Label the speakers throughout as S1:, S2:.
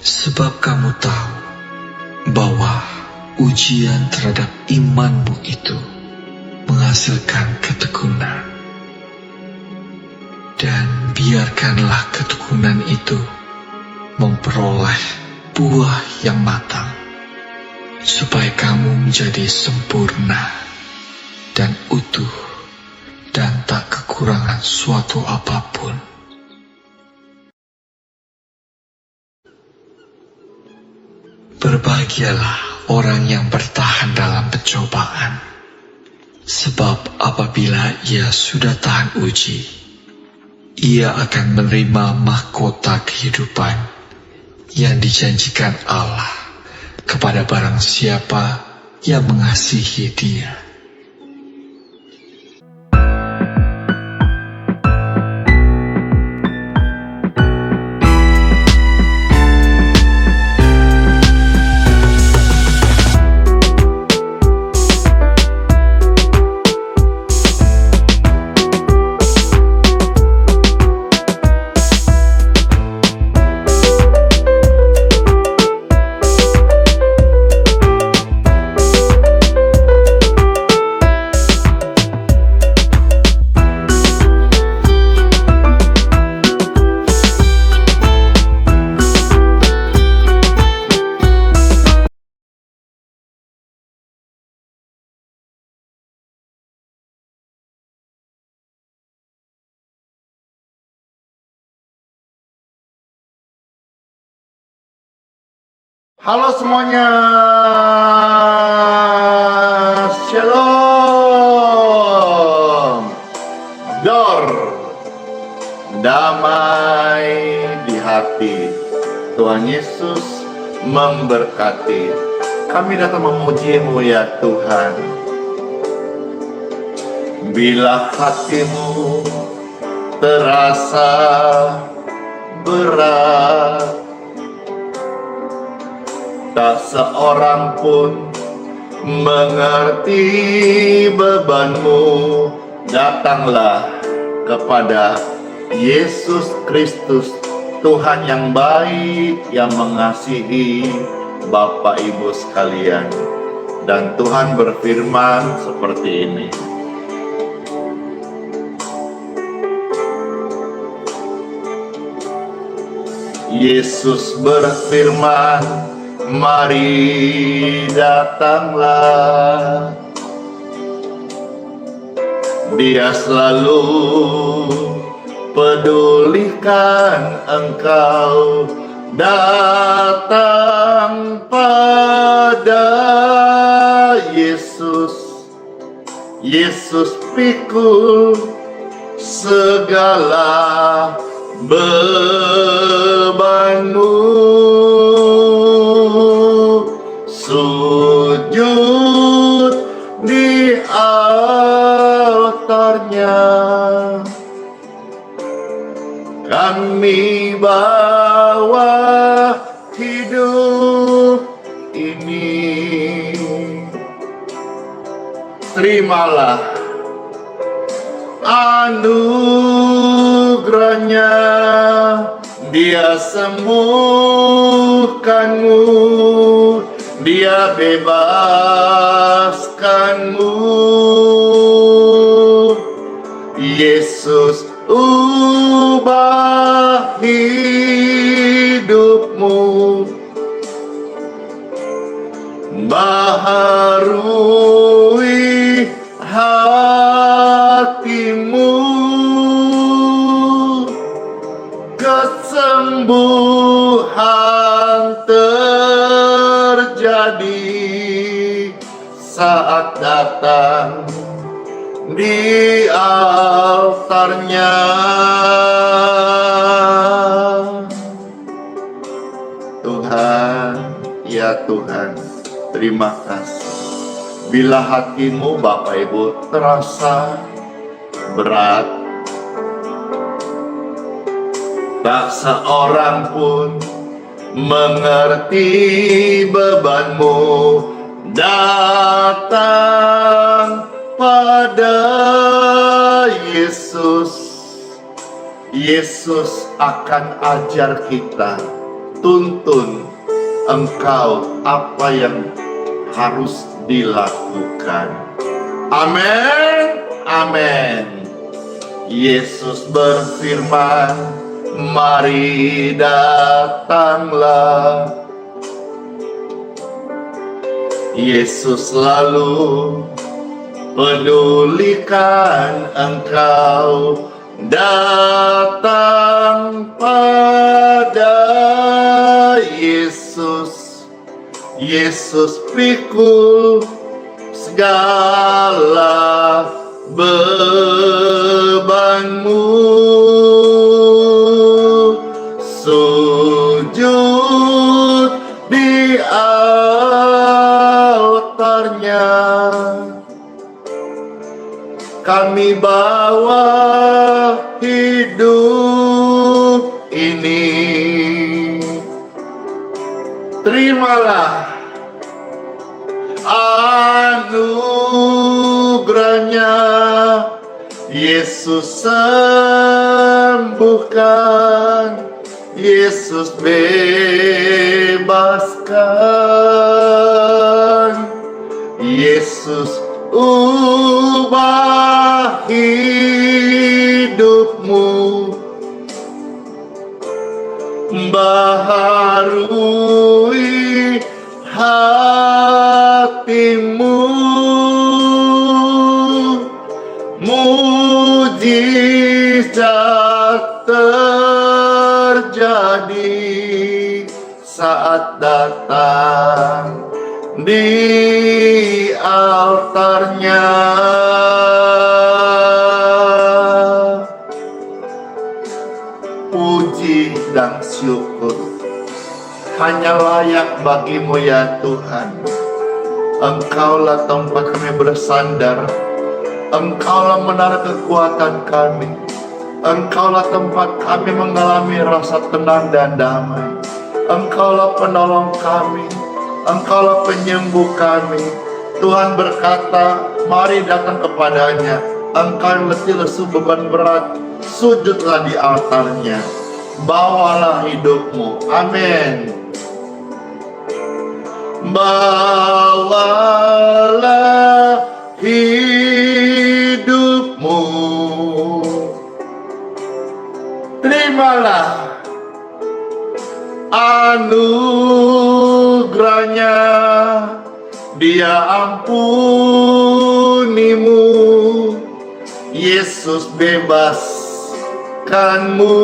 S1: Sebab kamu tahu bahwa ujian terhadap imanmu itu menghasilkan ketekunan. Dan biarkanlah ketekunan itu memperoleh buah yang matang, supaya kamu menjadi sempurna dan utuh dan tak kekurangan suatu apapun. Berbahagialah orang yang bertahan dalam pencobaan, sebab apabila ia sudah tahan uji, ia akan menerima mahkota kehidupan yang dijanjikan Allah kepada barang siapa yang mengasihi Dia.
S2: Halo semuanya, Shalom, Dor, damai di hati. Tuhan Yesus memberkati. Kami datang memuji-Mu ya Tuhan. Bila hatimu terasa berat, tak seorang pun mengerti bebanmu, datanglah kepada Yesus Kristus, Tuhan yang baik, yang mengasihi Bapak Ibu sekalian. Dan Tuhan berfirman seperti ini. Yesus berfirman, mari datanglah. Dia selalu pedulikan engkau. Datang pada Yesus. Yesus pikul segala bebanmu. Sujud di altarnya, kami bawa hidup ini. Terimalah anugerahnya, Dia sembuhkanmu, Dia bebaskanmu. Yesus ubah hidupmu, baharui hatimu. Kesembuhan terjadi saat datang di altarnya. Tuhan, ya Tuhan, terima kasih. Bila hatimu Bapak Ibu terasa berat, tak seorang pun mengerti bebanmu, datang pada Yesus. Yesus akan ajar kita, tuntun engkau apa yang harus dilakukan. Amin, amin. Yesus berfirman, mari datanglah. Yesus selalu pedulikan engkau, datang pada Yesus. Yesus pikul segala bebanmu, sujud di altarnya. Kami bawa hidup ini. Terimalah anugerahnya. Yesus sembuhkan, Yesus bebaskan, Yesus ubah hidupmu, baharui hatimu. Mujizat terjadi saat datang di altarnya. Puji dan syukur hanya layak bagimu ya Tuhan. Engkaulah tempat kami bersandar, Engkaulah menara kekuatan kami, Engkaulah tempat kami mengalami rasa tenang dan damai. Engkaulah penolong kami, Engkaulah penyembuh kami. Tuhan berkata, mari datang kepadanya, engkau yang letih lesu beban berat, sujudlah di altarnya, bawalah hidupmu. Amin. Bawalah hidupmu, terimalah anugerahnya. Dia ampunimu, Yesus bebaskanmu,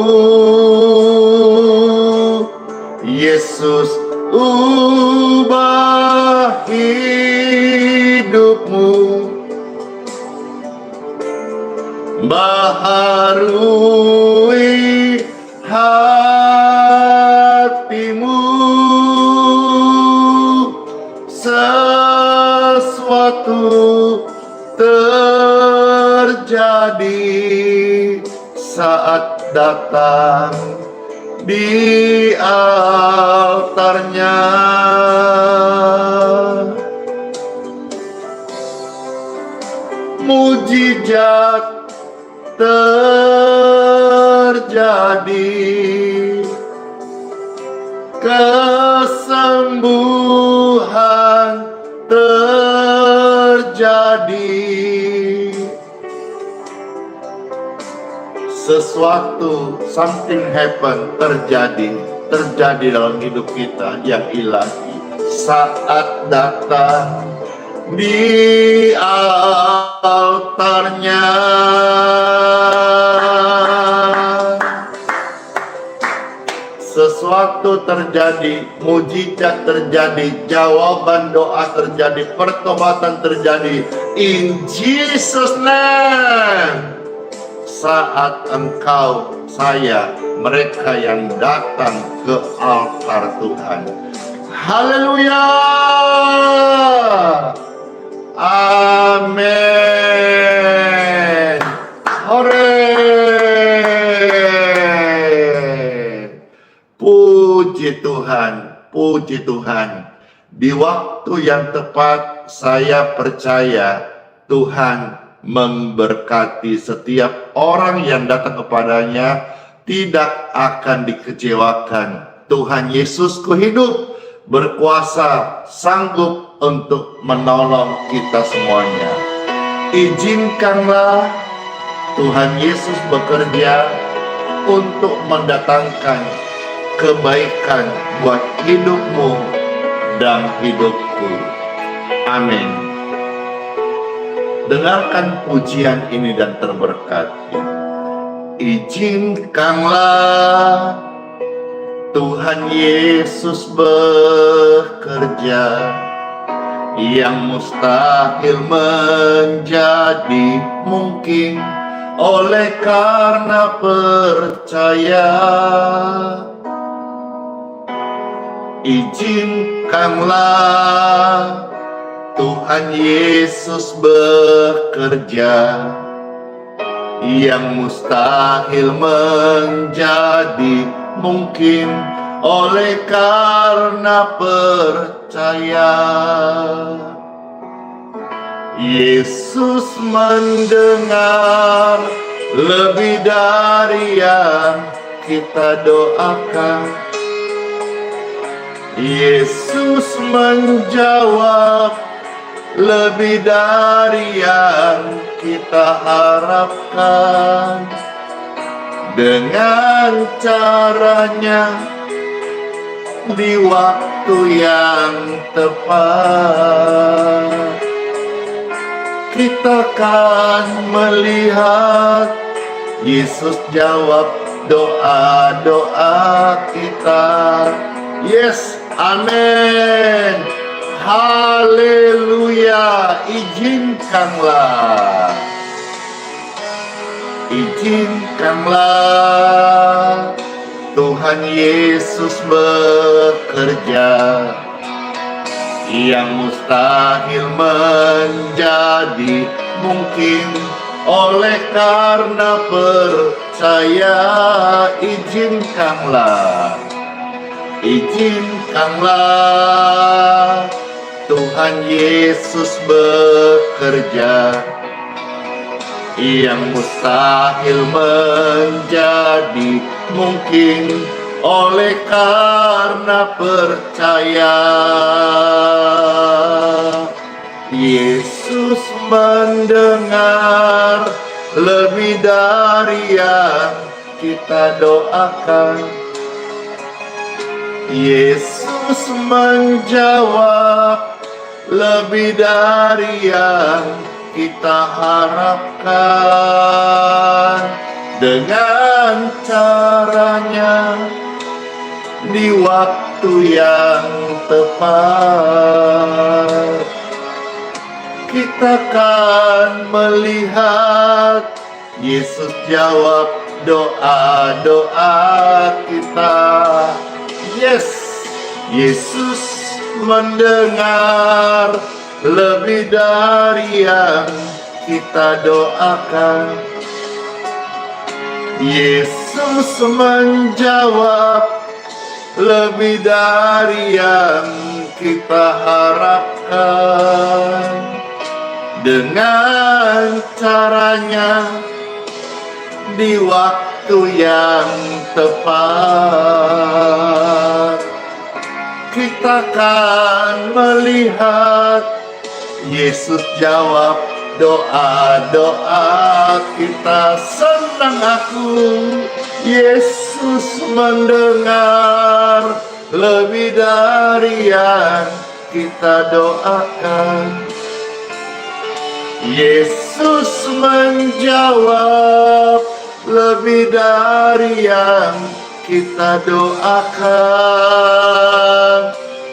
S2: Yesus ubah hidupmu, baharui hatimu. Sesuatu terjadi saat datang di altarnya. Mujizat terjadi, kesembuhan terjadi. Sesuatu, something happen, terjadi dalam hidup kita yang ilahi saat datang di altarnya. Sesuatu terjadi, mujizat terjadi, jawaban doa terjadi, pertobatan terjadi, in Jesus name. Saat engkau, saya, mereka yang datang ke altar Tuhan. Haleluya. Amin. Hore. Puji Tuhan, puji Tuhan. Di waktu yang tepat, saya percaya Tuhan memberkati setiap orang yang datang kepadanya, tidak akan dikecewakan. Tuhan Yesusku hidup, berkuasa, sanggup untuk menolong kita semuanya. Izinkanlah Tuhan Yesus bekerja untuk mendatangkan kebaikan buat hidupmu dan hidupku. Amin. Dengarkan pujian ini dan terberkati. Izinkanlah Tuhan Yesus bekerja, yang mustahil menjadi mungkin oleh karena percaya. Izinkanlah Tuhan Yesus bekerja, yang mustahil menjadi mungkin oleh karena percaya. Yesus mendengar lebih dari yang kita doakan. Yesus menjawab lebih dari yang kita harapkan. Dengan caranya, di waktu yang tepat, kita akan melihat Yesus jawab doa-doa kita. Yes, amin. Haleluya. Izinkanlah Tuhan Yesus bekerja, yang mustahil menjadi mungkin oleh karena percaya. Izinkanlah Tuhan Yesus bekerja, yang mustahil menjadi mungkin oleh karena percaya. Yesus mendengar lebih dari yang kita doakan. Yesus menjawab lebih dari yang kita harapkan. Dengan caranya, di waktu yang tepat, kita akan melihat Yesus jawab doa-doa kita. Yes, Yesus mendengar lebih dari yang kita doakan. Yesus menjawab lebih dari yang kita harapkan. Dengan caranya, di waktu yang tepat, kita akan melihat Yesus jawab doa-doa kita. Senang aku, Yesus mendengar lebih dari yang kita doakan. Yesus menjawab lebih dari yang kita doakan.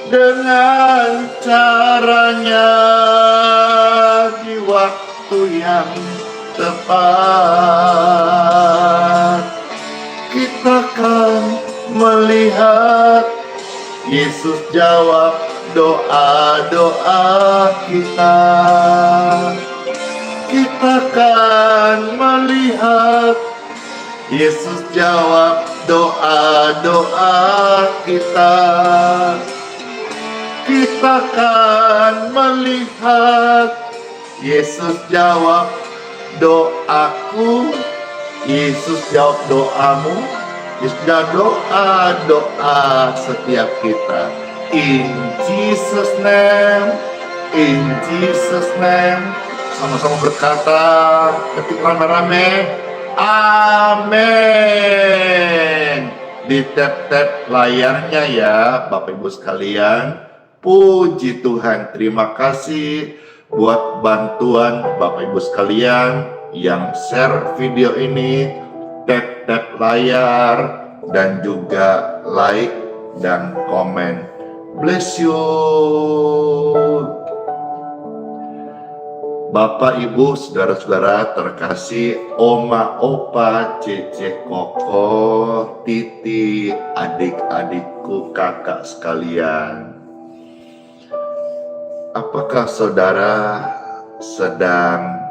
S2: Dengan caranya, di waktu yang tepat, kita akan melihat Yesus jawab doa-doa kita. Kita akan melihat Yesus jawab doa-doa kita. Kita kita kan melihat. Yesus jawab doaku, Yesus jawab doamu, Yesus jawab doa setiap kita. In Jesus name, in Jesus name. Sama-sama berkata ketik rame-rame, amin. Di tap-tap layarnya ya Bapak Ibu sekalian. Puji Tuhan, terima kasih buat bantuan Bapak Ibu sekalian yang share video ini, tap-tap layar, dan juga like dan komen. Bless you. Bapak, Ibu, saudara-saudara terkasih, Oma, Opa, Cece, Koko, Titi, adik-adikku, kakak sekalian. Apakah saudara sedang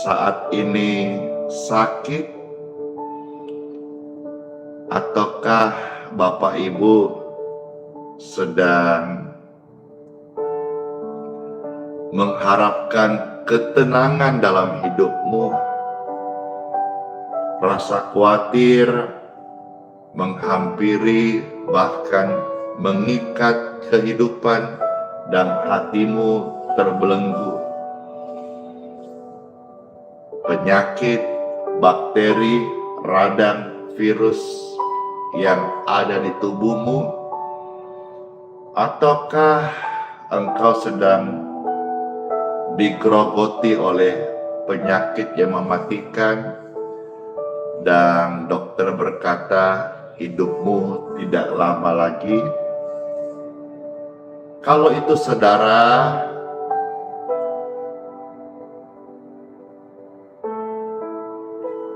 S2: saat ini sakit? Ataukah Bapak Ibu sedang mengharapkan ketenangan dalam hidupmu? Rasa khawatir menghampiri, bahkan mengikat kehidupan, dan hatimu terbelenggu. Penyakit, bakteri, radang, virus yang ada di tubuhmu, ataukah engkau sedang digerogoti oleh penyakit yang mematikan dan dokter berkata hidupmu tidak lama lagi? Kalau itu saudara,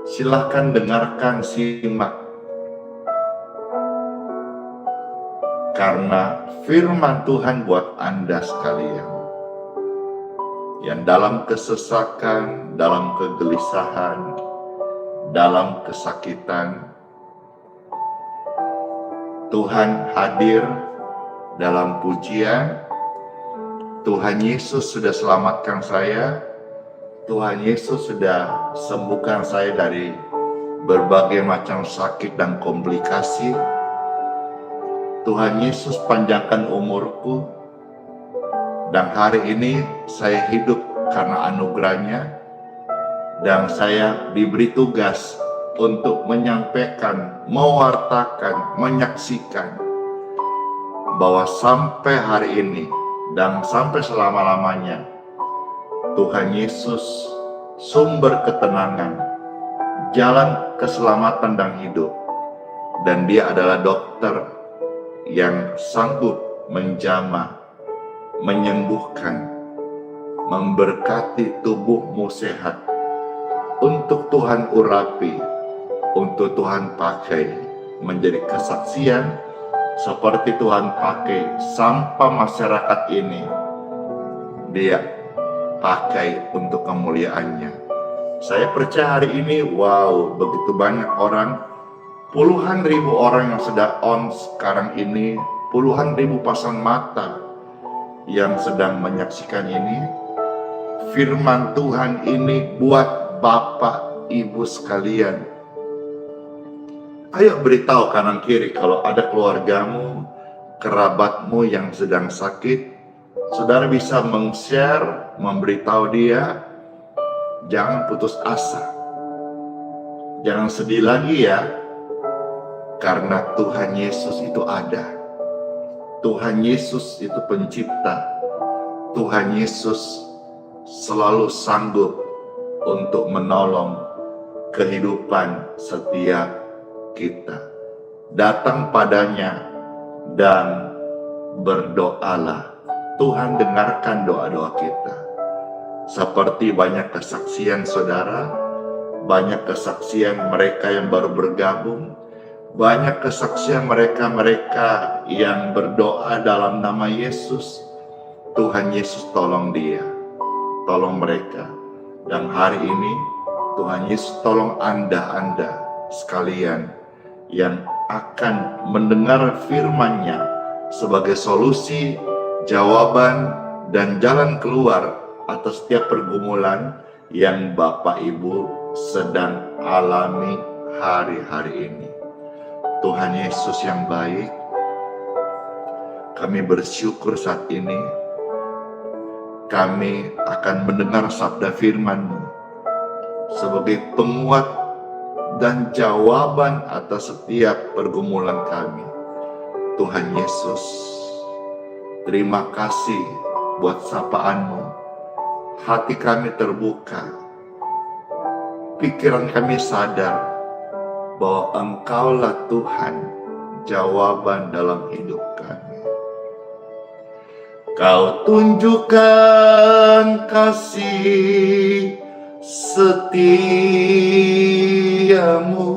S2: silahkan dengarkan, simak. Karena firman Tuhan buat Anda sekalian yang dalam kesesakan, dalam kegelisahan, dalam kesakitan, Tuhan hadir dalam pujian. Tuhan Yesus sudah selamatkan saya, Tuhan Yesus sudah sembuhkan saya dari berbagai macam sakit dan komplikasi. Tuhan Yesus panjangkan umurku, dan hari ini saya hidup karena anugerahnya, dan saya diberi tugas untuk menyampaikan, mewartakan, menyaksikan bahwa sampai hari ini dan sampai selama-lamanya Tuhan Yesus sumber ketenangan, jalan keselamatan dan hidup, dan Dia adalah dokter yang sanggup menjamah, menyembuhkan, memberkati tubuhmu sehat untuk Tuhan urapi, untuk Tuhan pakai menjadi kesaksian, seperti Tuhan pakai sampah masyarakat ini, Dia pakai untuk kemuliaannya. Saya percaya hari ini, wow, begitu banyak orang, puluhan ribu orang yang sedang on sekarang ini, puluhan ribu pasang mata yang sedang menyaksikan ini. Firman Tuhan ini buat Bapak, Ibu sekalian. Ayo beritahu kanan kiri kalau ada keluargamu, kerabatmu yang sedang sakit. Saudara bisa meng-share, memberitahu dia, jangan putus asa. Jangan sedih lagi ya, karena Tuhan Yesus itu ada. Tuhan Yesus itu pencipta. Tuhan Yesus selalu sanggup untuk menolong kehidupan setiap kita. Datang padanya dan berdoalah. Tuhan dengarkan doa-doa kita. Seperti banyak kesaksian saudara, banyak kesaksian mereka yang baru bergabung, banyak kesaksian mereka yang berdoa dalam nama Yesus. Tuhan Yesus tolong dia, tolong mereka. Dan hari ini Tuhan Yesus tolong Anda sekalian yang akan mendengar firman-Nya sebagai solusi, jawaban, dan jalan keluar atas setiap pergumulan yang Bapak Ibu sedang alami hari-hari ini. Tuhan Yesus yang baik, kami bersyukur saat ini kami akan mendengar sabda firman-Mu sebagai penguat dan jawaban atas setiap pergumulan kami. Tuhan Yesus, terima kasih buat sapaan-Mu. Hati kami terbuka, pikiran kami sadar bahwa Engkaulah Tuhan, jawaban dalam hidup kami. Kau tunjukkan kasih setiamu,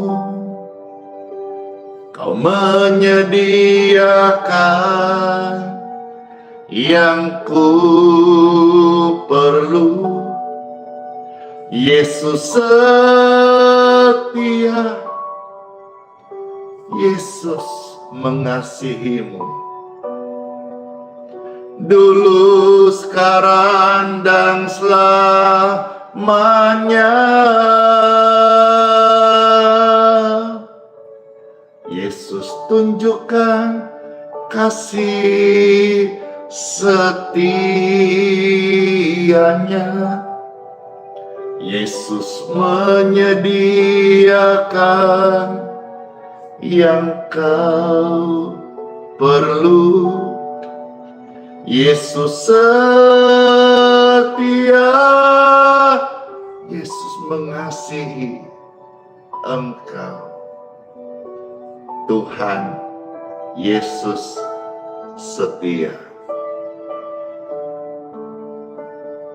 S2: Kau menyediakan yang ku perlu. Yesus setia, Yesus mengasihimu, dulu, sekarang, dan selamanya. Yesus tunjukkan kasih setianya. Yesus menyediakan yang kau perlu. Yesus setia, Yesus mengasihi engkau. Tuhan Yesus setia.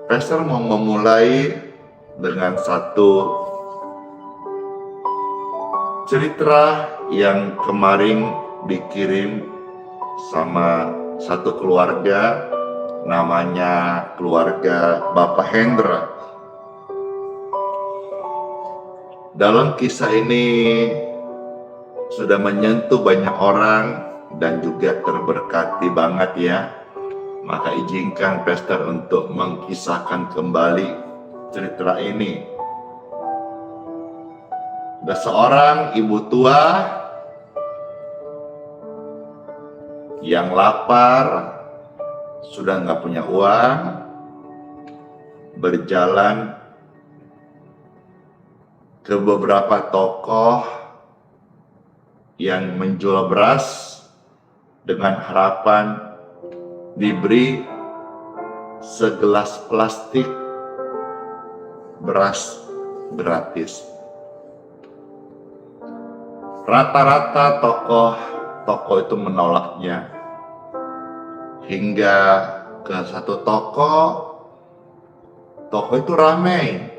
S2: Pastor mau memulai dengan satu cerita yang kemarin dikirim sama satu keluarga, namanya keluarga Bapak Hendra. Dalam kisah ini sudah menyentuh banyak orang dan juga terberkati banget ya. Maka izinkan Pastor untuk mengkisahkan kembali cerita ini. Ada seorang ibu tua yang lapar, sudah nggak punya uang, berjalan ke beberapa tokoh yang menjual beras dengan harapan diberi segelas plastik beras gratis. Rata-rata toko itu menolaknya, hingga ke satu toko itu ramai.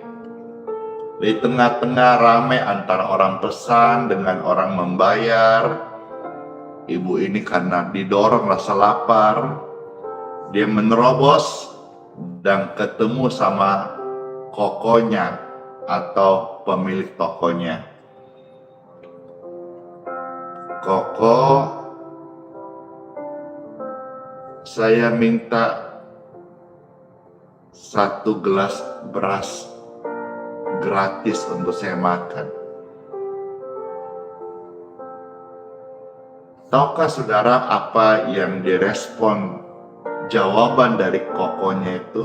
S2: Di tengah-tengah ramai antara orang pesan dengan orang membayar. Ibu ini karena didorong rasa lapar, dia menerobos dan ketemu sama kokonya atau pemilik tokonya. Koko, saya minta 1 gelas beras gratis untuk saya makan. Tahukah saudara apa yang direspon jawaban dari kokonya itu?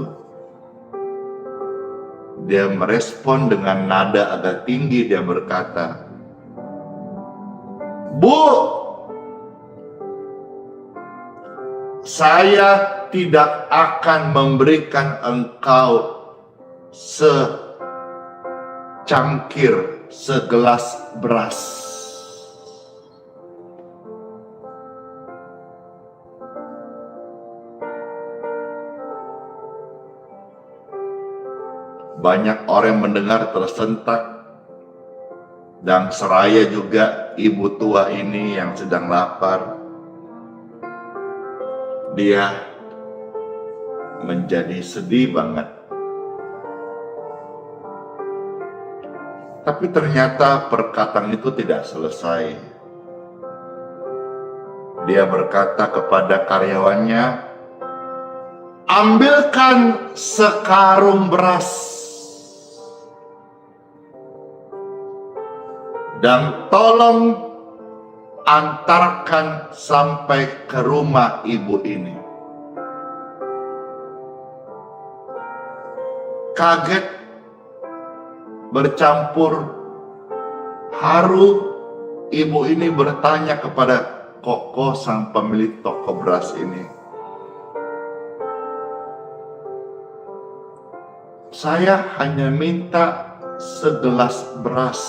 S2: Dia merespon dengan nada agak tinggi, dia berkata, "Bu, saya tidak akan memberikan engkau segelas beras." Banyak orang mendengar tersentak, dan seraya juga ibu tua ini yang sedang lapar. Dia menjadi sedih banget. Tapi ternyata perkataan itu tidak selesai. Dia berkata kepada karyawannya, ambilkan sekarung beras dan tolong antarkan sampai ke rumah ibu ini. Kaget, bercampur haru, ibu ini bertanya kepada Koko, sang pemilik toko beras ini, saya hanya minta segelas beras,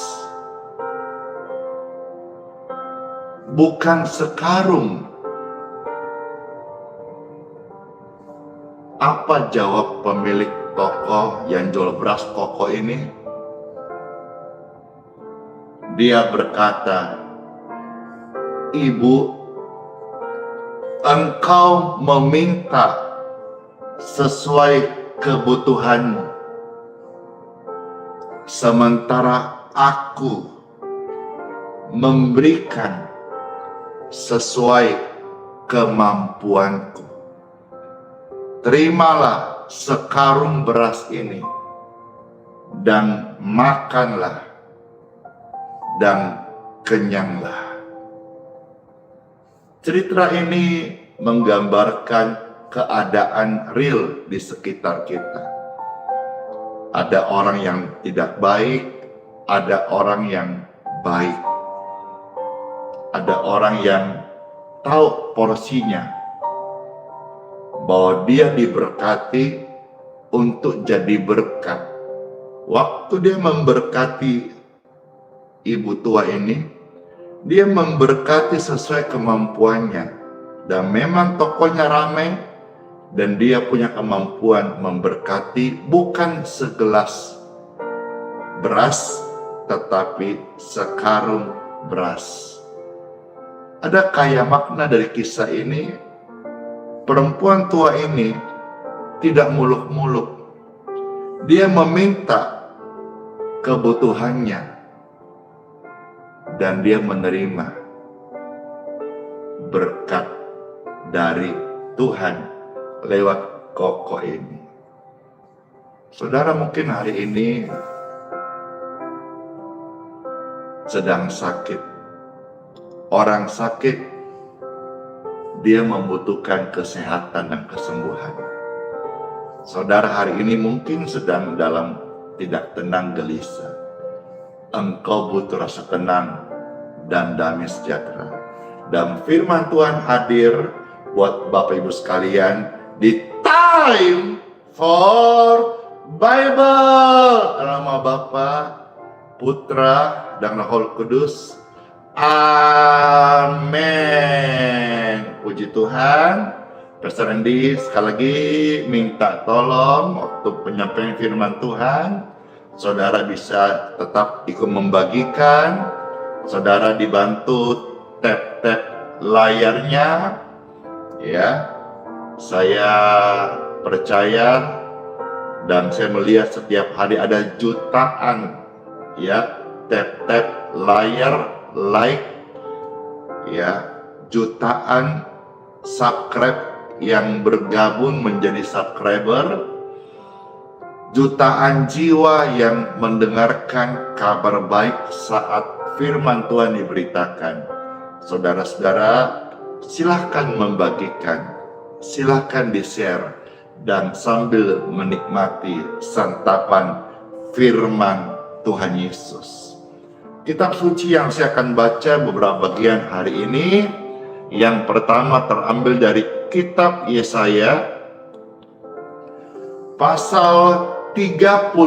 S2: bukan sekarung. Apa jawab pemilik toko yang jual beras Koko ini? Dia berkata, Ibu, engkau meminta sesuai kebutuhanmu, sementara aku memberikan sesuai kemampuanku. Terimalah sekarung beras ini dan makanlah dan kenyanglah. Cerita ini menggambarkan keadaan real di sekitar kita. Ada orang yang tidak baik, ada orang yang baik. Ada orang yang tahu porsinya, bahwa dia diberkati untuk jadi berkat. Waktu dia memberkati ibu tua ini, dia memberkati sesuai kemampuannya. Dan memang tokonya ramai, dan dia punya kemampuan memberkati bukan segelas beras, tetapi sekarung beras. Ada kaya makna dari kisah ini. Perempuan tua ini tidak muluk-muluk. Dia meminta kebutuhannya dan dia menerima berkat dari Tuhan lewat Koko ini. Saudara mungkin hari ini sedang sakit. Orang sakit, dia membutuhkan kesehatan dan kesembuhan. Saudara hari ini mungkin sedang dalam tidak tenang, gelisah. Engkau butuh rasa tenang dan damai sejahtera. Dan firman Tuhan hadir buat Bapak Ibu sekalian di Time for Bible. Dalam nama Bapa, Putra, dan Roh Kudus. Amin. Puji Tuhan. Pastor Randy sekali lagi minta tolong waktu penyampaian firman Tuhan, saudara bisa tetap ikut membagikan. Saudara dibantu tap-tap layarnya, ya. Saya percaya dan saya melihat setiap hari ada jutaan, ya, tap-tap layar, like, ya, jutaan subscribe yang bergabung menjadi subscriber, jutaan jiwa yang mendengarkan kabar baik saat firman Tuhan diberitakan. Saudara-saudara, silahkan membagikan, silahkan di-share, dan sambil menikmati santapan firman Tuhan Yesus. Kitab suci yang saya akan baca beberapa bagian hari ini, yang pertama terambil dari kitab Yesaya pasal 38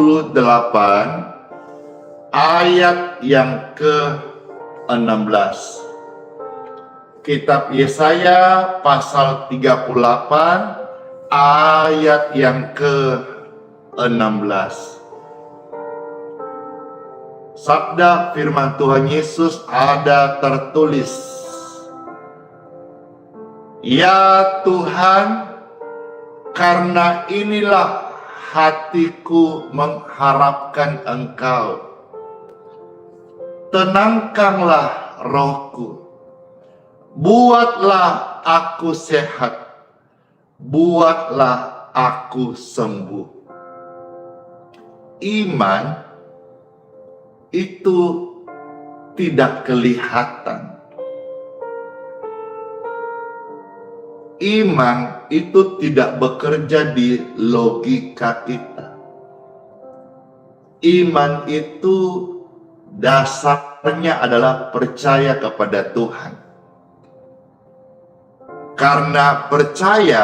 S2: ayat yang ke-16. Kitab Yesaya pasal 38 ayat yang ke-16. Sabda firman Tuhan Yesus ada tertulis, Ya Tuhan, karena inilah hatiku mengharapkan Engkau. Tenangkanlah rohku. buatlah aku sehat, buatlah aku sembuh. Iman itu tidak kelihatan. Iman itu tidak bekerja di logika kita. Iman itu dasarnya adalah percaya kepada Tuhan. Karena percaya,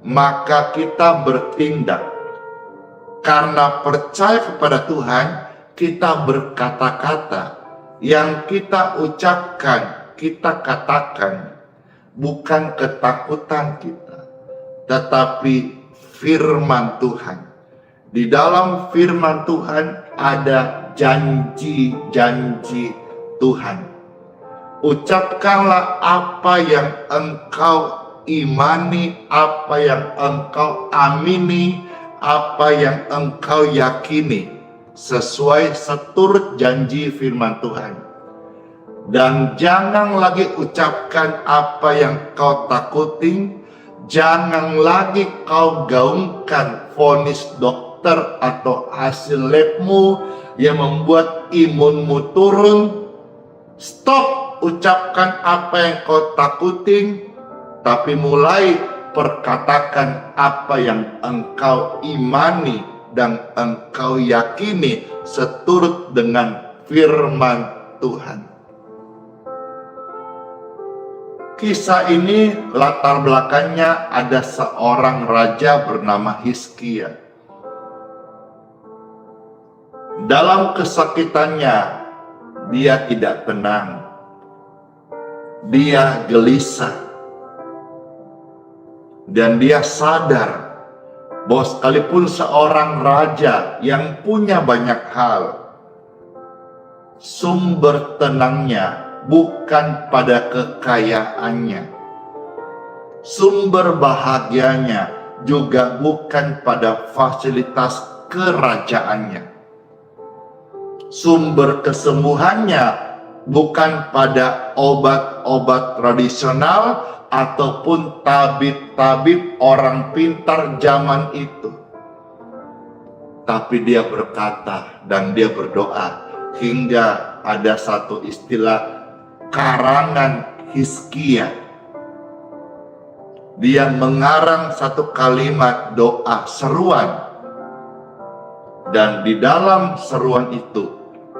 S2: maka kita bertindak. Karena percaya kepada Tuhan, kita berkata-kata. Yang kita ucapkan, kita katakan. Bukan ketakutan kita, tetapi firman Tuhan. Di dalam firman Tuhan ada janji-janji Tuhan. Ucapkanlah apa yang engkau imani, apa yang engkau amini, apa yang engkau yakini, sesuai seturut janji firman Tuhan. Dan jangan lagi ucapkan apa yang kau takuti, jangan lagi kau gaungkan vonis dokter atau hasil labmu yang membuat imunmu turun. Stop ucapkan apa yang kau takuti, tapi mulai perkatakan apa yang engkau imani dan engkau yakini seturut dengan firman Tuhan. Kisah ini latar belakangnya ada seorang raja bernama Hizkia. Dalam kesakitannya, dia tidak tenang. Dia gelisah. Dan dia sadar bahwa sekalipun seorang raja yang punya banyak hal, sumber tenangnya bukan pada kekayaannya. Sumber bahagianya juga bukan pada fasilitas kerajaannya. Sumber kesembuhannya bukan pada obat-obat tradisional ataupun tabib-tabib orang pintar zaman itu. Tapi dia berkata dan dia berdoa hingga ada satu istilah karangan Hizkia. Dia mengarang satu kalimat doa seruan. Dan di dalam seruan itu,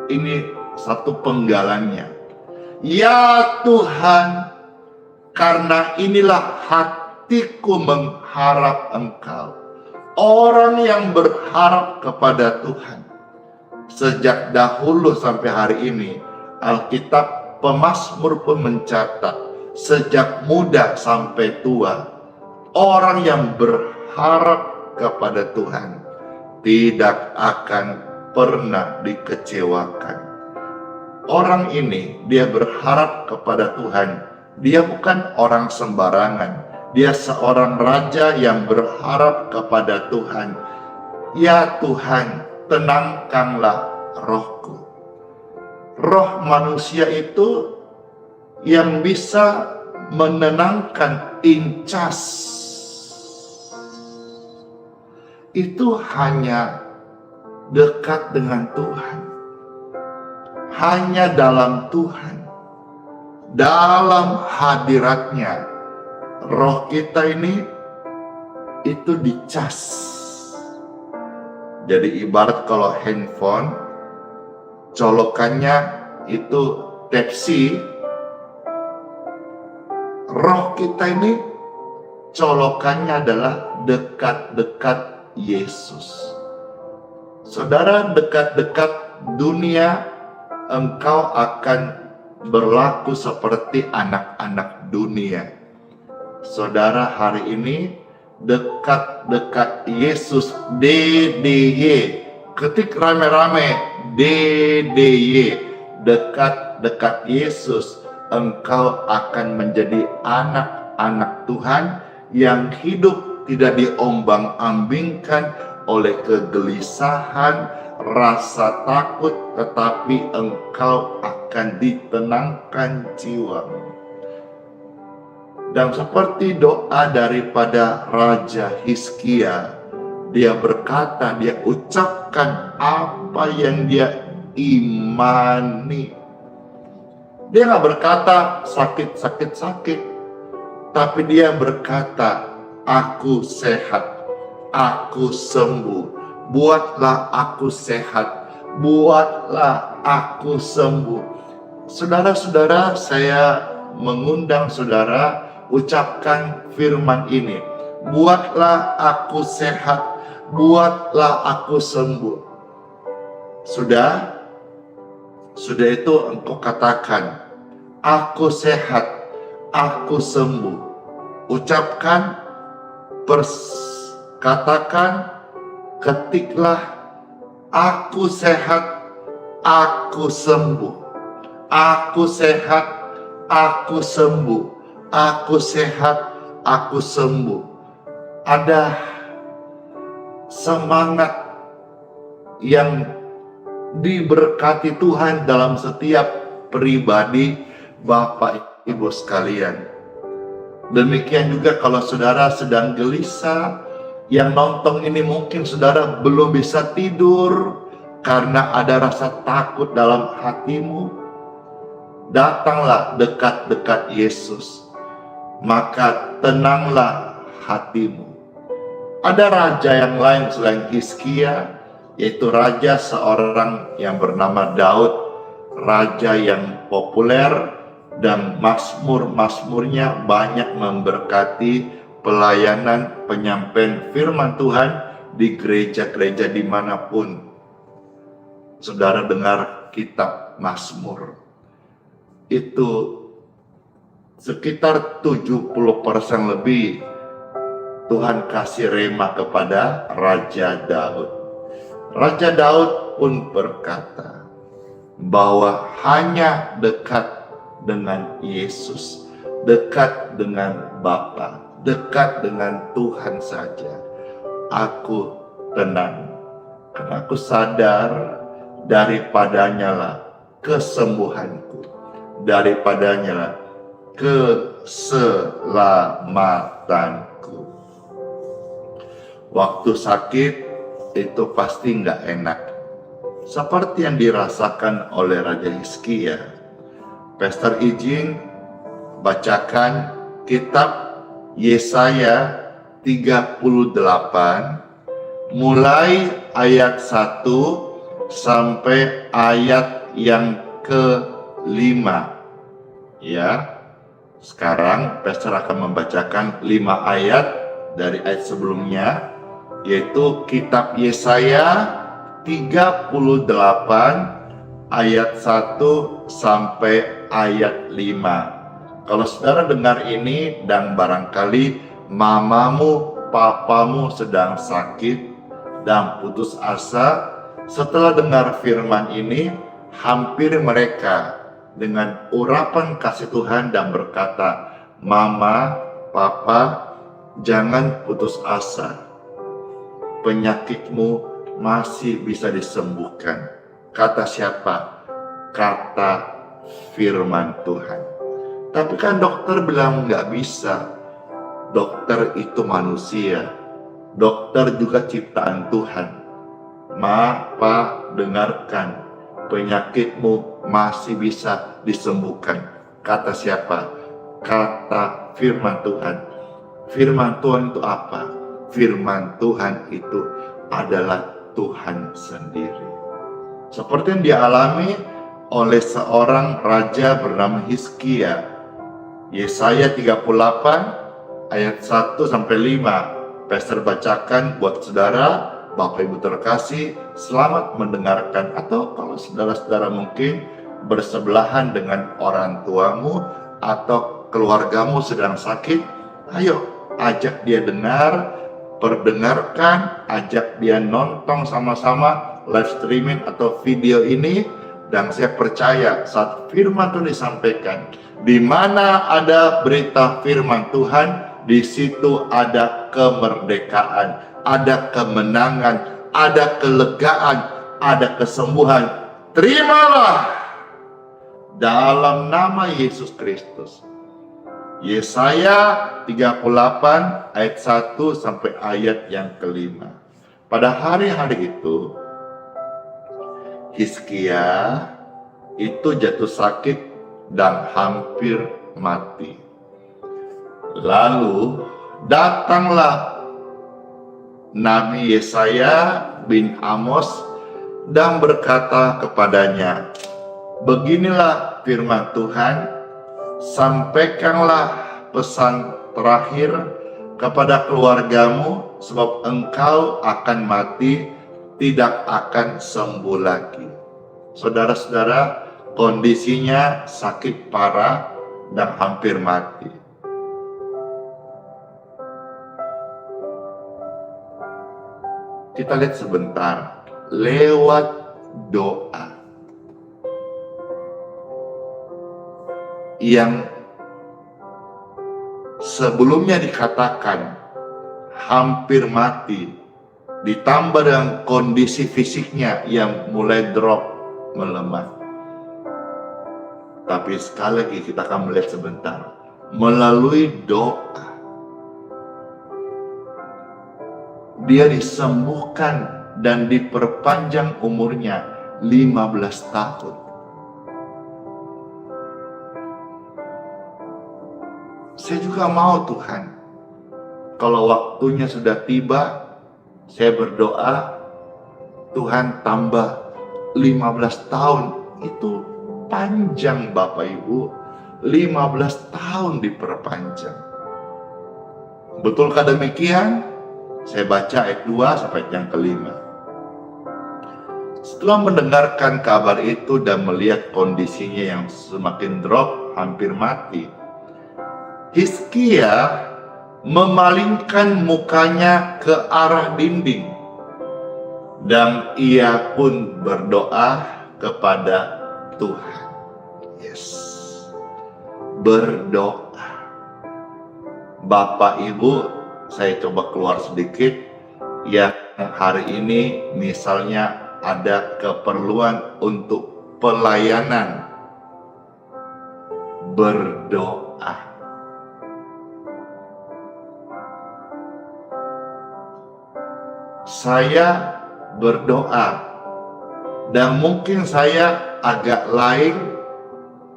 S2: ini satu penggalannya. Ya Tuhan, karena inilah hatiku mengharap Engkau. Orang yang berharap kepada Tuhan. Sejak dahulu sampai hari ini, Alkitab Pemazmur pun mencatat, sejak muda sampai tua, orang yang berharap kepada Tuhan tidak akan pernah dikecewakan. Orang ini, dia berharap kepada Tuhan. Dia bukan orang sembarangan. Dia seorang raja yang berharap kepada Tuhan. Ya Tuhan, tenangkanlah rohku. Roh manusia itu yang bisa menenangkan incas itu hanya dekat dengan Tuhan, hanya dalam Tuhan, dalam hadiratnya. Roh kita ini itu dicas. Jadi ibarat kalau handphone colokannya itu Type-C, roh kita ini colokannya adalah dekat-dekat Yesus. Saudara, dekat-dekat dunia, engkau akan berlaku seperti anak-anak dunia. Saudara, hari ini dekat-dekat Yesus, DDY, ketik rame-rame DDY, dekat-dekat Yesus, engkau akan menjadi anak-anak Tuhan yang hidup tidak diombang-ambingkan oleh kegelisahan, rasa takut, tetapi engkau akan ditenangkan jiwamu. Dan seperti doa daripada Raja Hizkia, dia berkata, dia ucapkan apa yang dia imani. Dia nggak berkata sakit, tapi dia berkata, aku sehat, aku sembuh, buatlah aku sehat, buatlah aku sembuh. Saudara-saudara, saya mengundang saudara ucapkan firman ini. Buatlah aku sehat, buatlah aku sembuh. Sudah itu engkau katakan, aku sehat, aku sembuh. Ucapkan, katakan, ketiklah, aku sehat, aku sembuh. Aku sehat, aku sembuh. Aku sehat, aku sembuh. Ada semangat yang diberkati Tuhan dalam setiap pribadi Bapak Ibu sekalian. Demikian juga kalau saudara sedang gelisah, yang nonton ini mungkin saudara belum bisa tidur karena ada rasa takut dalam hatimu. Datanglah dekat-dekat Yesus, maka tenanglah hatimu. Ada raja yang lain selain Hizkia, yaitu raja seorang yang bernama Daud, raja yang populer dan mazmur-mazmurnya banyak memberkati pelayanan penyampaian firman Tuhan di gereja-gereja dimanapun. Saudara dengar kitab Mazmur, itu sekitar 70% lebih Tuhan kasih rema kepada Raja Daud. Raja Daud pun berkata bahwa hanya dekat dengan Yesus, dekat dengan Bapa, dekat dengan Tuhan saja, aku tenang. Karena aku sadar daripadanya lah kesembuhanku, daripadanya lah keselamatanku. Waktu sakit itu pasti nggak enak, seperti yang dirasakan oleh Raja Hizkia. Pastor izin bacakan kitab Yesaya 38 mulai ayat 1 sampai ayat yang ke-5. Ya, sekarang Pastor akan membacakan 5 ayat dari ayat sebelumnya, yaitu kitab Yesaya 38 ayat 1 sampai ayat 5. Kalau saudara dengar ini dan barangkali mamamu, papamu sedang sakit dan putus asa, setelah dengar firman ini, hampir mereka dengan urapan kasih Tuhan dan berkata, mama, papa, jangan putus asa. Penyakitmu masih bisa disembuhkan. Kata siapa? Kata firman Tuhan. Tapi kan dokter bilang nggak bisa. Dokter itu manusia. Dokter juga ciptaan Tuhan. Mapa, dengarkan. Penyakitmu masih bisa disembuhkan. Kata siapa? Kata firman Tuhan. Firman Tuhan itu apa? Firman Tuhan itu adalah Tuhan sendiri. Seperti yang dialami oleh seorang raja bernama Hizkia. Yesaya 38 ayat 1 sampai 5. Pastor bacakan buat saudara, Bapak Ibu terkasih, selamat mendengarkan. Atau kalau saudara-saudara mungkin bersebelahan dengan orang tuamu atau keluargamu sedang sakit, ayo ajak dia dengar, perdengarkan, ajak dia nonton sama-sama live streaming atau video ini. Dan saya percaya saat firman Tuhan disampaikan, di mana ada berita firman Tuhan, di situ ada kemerdekaan, ada kemenangan, ada kelegaan, ada kesembuhan. Terimalah dalam nama Yesus Kristus. Yesaya 38 ayat 1 sampai ayat yang kelima. Pada hari-hari itu, Hizkia itu jatuh sakit dan hampir mati. Lalu datanglah Nabi Yesaya bin Amos dan berkata kepadanya, beginilah firman Tuhan, sampaikanlah pesan terakhir kepada keluargamu, sebab engkau akan mati, tidak akan sembuh lagi. Saudara-saudara, kondisinya sakit parah dan hampir mati. Kita lihat sebentar, lewat doa yang sebelumnya dikatakan hampir mati, ditambah dengan kondisi fisiknya yang mulai drop, melemah. Tapi sekali lagi kita akan melihat sebentar, melalui doa dia disembuhkan dan diperpanjang umurnya 15 tahun. Saya juga mau Tuhan, kalau waktunya sudah tiba, saya berdoa, Tuhan tambah 15 tahun. Itu panjang Bapak Ibu, 15 tahun diperpanjang. Betulkah demikian? Saya baca ayat 2 sampai yang kelima. Setelah mendengarkan kabar itu dan melihat kondisinya yang semakin drop, hampir mati, Hizkia memalingkan mukanya ke arah dinding dan ia pun berdoa kepada Tuhan. Yes, berdoa. Bapak Ibu, saya coba keluar sedikit. Ya, hari ini misalnya ada keperluan untuk pelayanan, berdoa. Saya berdoa, dan mungkin saya agak lain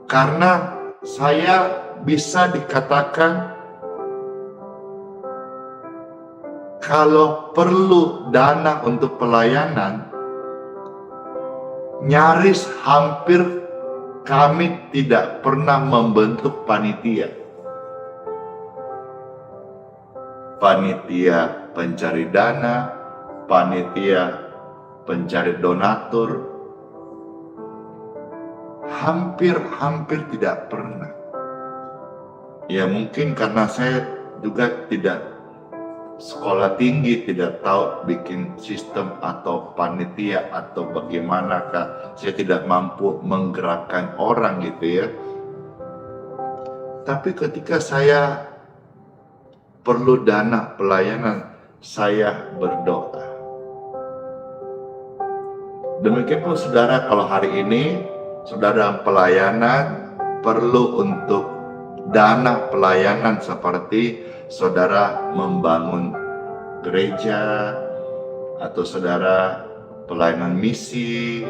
S2: karena saya bisa dikatakan kalau perlu dana untuk pelayanan, nyaris hampir kami tidak pernah membentuk panitia. Panitia pencari dana, panitia pencari donatur, hampir tidak pernah. Ya mungkin karena saya juga tidak sekolah tinggi, tidak tahu bikin sistem atau panitia atau bagaimanakah, saya tidak mampu menggerakkan orang gitu ya. Tapi ketika saya perlu dana pelayanan, saya berdoa. Demikian pun saudara, kalau hari ini saudara pelayanan perlu untuk dana pelayanan seperti saudara membangun gereja, atau saudara pelayanan misi,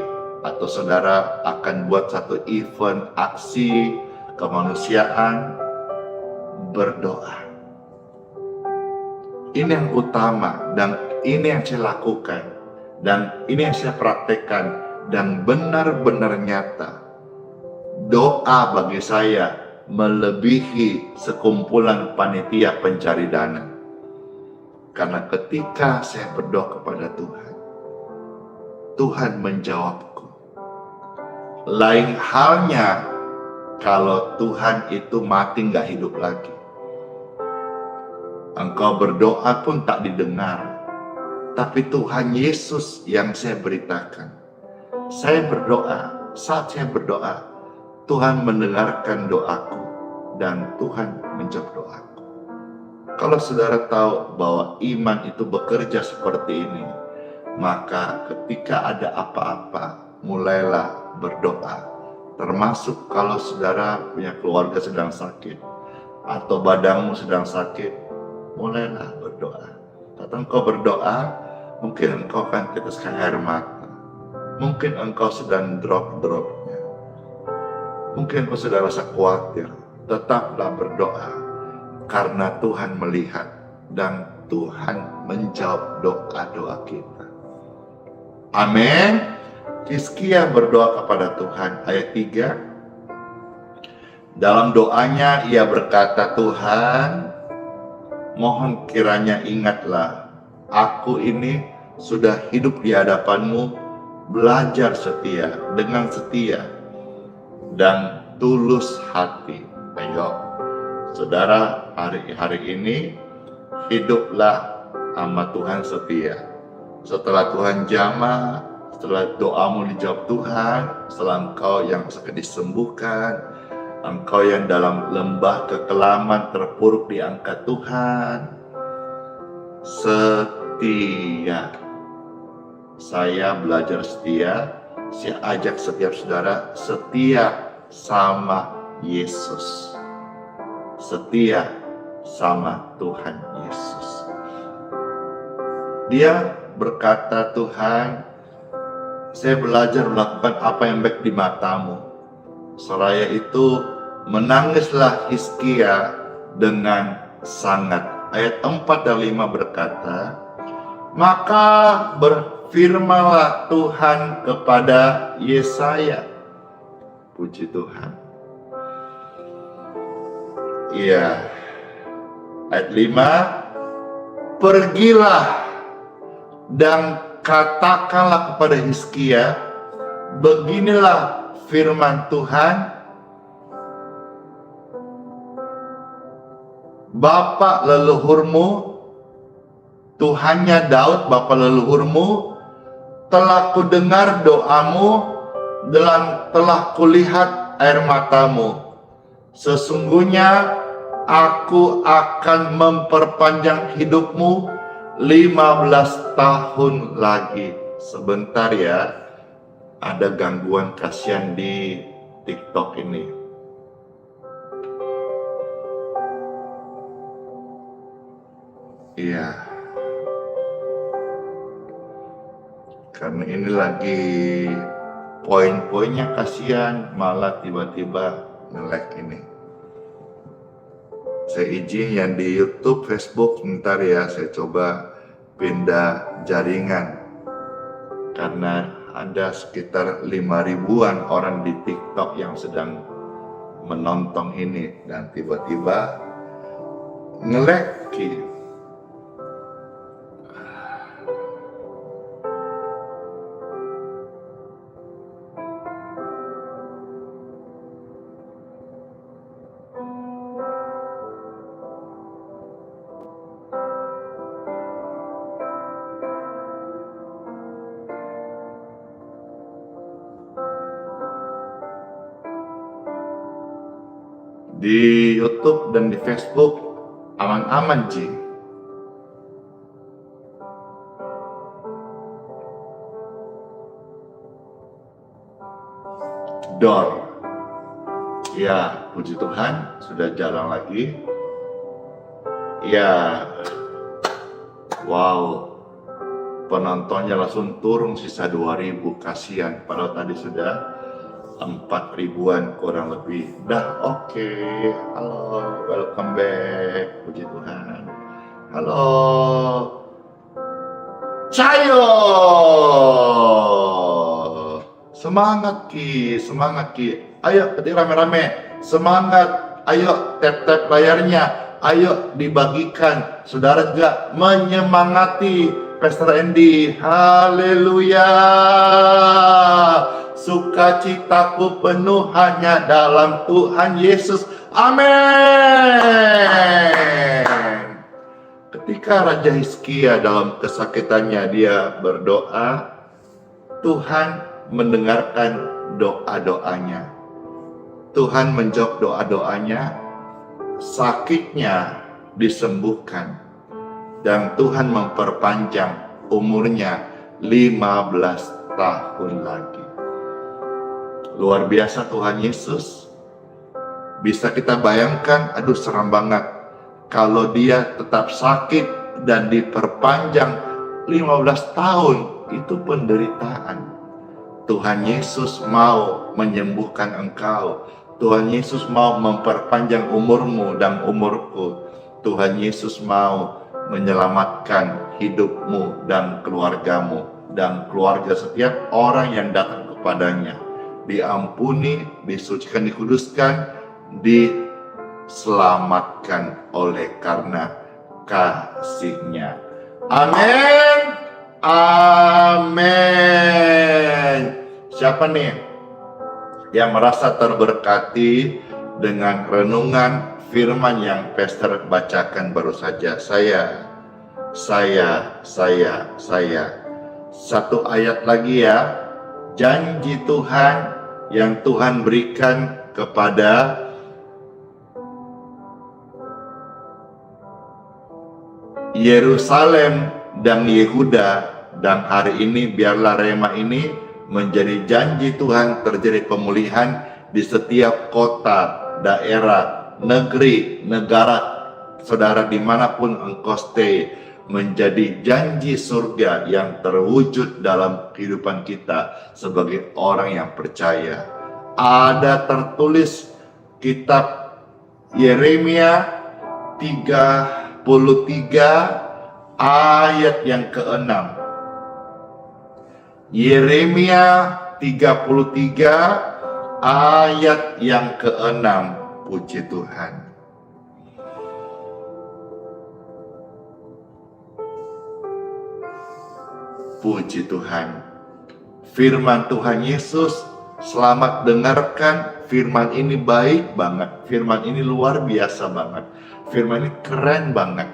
S2: atau saudara akan buat satu event aksi kemanusiaan, berdoa. Ini yang utama, dan ini yang saya lakukan, dan ini yang saya praktekkan, dan benar-benar nyata. Doa bagi saya melebihi sekumpulan panitia pencari dana. Karena ketika saya berdoa kepada Tuhan, Tuhan menjawabku. Lain halnya kalau Tuhan itu mati nggak hidup lagi. Engkau berdoa pun tak didengar. Tapi Tuhan Yesus yang saya beritakan. Saya berdoa, saat saya berdoa, Tuhan mendengarkan doaku dan Tuhan menjawab doaku. Kalau saudara tahu bahwa iman itu bekerja seperti ini, maka ketika ada apa-apa, mulailah berdoa. Termasuk kalau saudara punya keluarga sedang sakit, atau badanmu sedang sakit, mulailah berdoa. Saat engkau berdoa, mungkin engkau akan teteskan air mata. Mungkin engkau sedang drop-dropnya. Mungkin engkau sedang rasa khawatir. Tetaplah berdoa, karena Tuhan melihat dan Tuhan menjawab doa-doa kita. Amin. Hizkia berdoa kepada Tuhan, ayat 3. Dalam doanya ia berkata, Tuhan, mohon kiranya ingatlah, aku ini sudah hidup di hadapan-Mu, belajar setia, dengan setia, dan tulus hati. Ayo, saudara, hari ini, hiduplah sama Tuhan setia. Setelah Tuhan jamah, setelah doamu dijawab Tuhan, setelah engkau yang sakit disembuhkan, engkau yang dalam lembah kekelaman terpuruk diangkat Tuhan, setia. Saya belajar setia. Saya ajak setiap saudara setia sama Yesus, setia sama Tuhan Yesus. Dia berkata, Tuhan, saya belajar melakukan apa yang baik di matamu. Seraya itu menangislah Hizkia dengan sangat. Ayat 4 dan 5 berkata, maka berfirmanlah Tuhan kepada Yesaya. Puji Tuhan. Iya. Ayat 5, pergilah dan katakanlah kepada Hizkia, beginilah firman Tuhan, Bapa leluhurmu, Tuhannya Daud, Bapa leluhurmu, telah kudengar doamu dan telah kulihat air matamu. Sesungguhnya aku akan memperpanjang hidupmu 15 tahun lagi. Sebentar ya, ada gangguan kasihan di TikTok ini. Iya. Karena ini lagi poin-poinnya kasihan, malah tiba-tiba nge-lag ini. Saya izin yang di YouTube, Facebook, bentar ya, saya coba pindah jaringan. Karena ada sekitar 5.000-an orang di TikTok yang sedang menonton ini. Dan tiba-tiba nge-lag. Di YouTube dan di Facebook aman-aman, Ji. Door. Ya, puji Tuhan, sudah jalan lagi. Ya, wow, penontonnya langsung turun sisa 2.000, kasihan. Padahal tadi sudah 4.000-an kurang lebih. Dah oke. Halo, welcome back. Puji Tuhan. Halo. Cayo. Semangat Ki, semangat Ki. Ayo ketik rame-rame. Semangat. Ayo tap-tap layarnya. Ayo dibagikan. Saudara juga menyemangati Pastor Andy. Haleluya. Sukacitaku penuh hanya dalam Tuhan Yesus. Amin. Ketika Raja Hizkia dalam kesakitannya dia berdoa, Tuhan mendengarkan doa-doanya. Tuhan menjawab doa-doanya, sakitnya disembuhkan, dan Tuhan memperpanjang umurnya 15 tahun lagi. Luar biasa Tuhan Yesus. Bisa kita bayangkan, aduh seram banget. Kalau dia tetap sakit dan diperpanjang 15 tahun, itu penderitaan. Tuhan Yesus mau menyembuhkan engkau. Tuhan Yesus mau memperpanjang umurmu dan umurku. Tuhan Yesus mau menyelamatkan hidupmu dan keluargamu dan keluarga setiap orang yang datang kepadanya. Diampuni, disucikan, dikuduskan, diselamatkan oleh karena kasih-Nya. Amin. Amin. Siapa nih yang merasa terberkati dengan renungan firman yang Pastor bacakan baru saja? Saya. Satu ayat lagi ya. Janji Tuhan yang Tuhan berikan kepada Yerusalem dan Yehuda, dan hari ini biarlah Rema ini menjadi janji Tuhan terjadi pemulihan di setiap kota, daerah, negeri, negara, saudara dimanapun engkau stay, menjadi janji surga yang terwujud dalam kehidupan kita sebagai orang yang percaya. Ada tertulis kitab Yeremia 33 ayat yang ke-6. Yeremia 33 ayat yang ke-6. Puji Tuhan. Puji Tuhan. Firman Tuhan Yesus, selamat dengarkan. Firman ini baik banget. Firman ini luar biasa banget. Firman ini keren banget.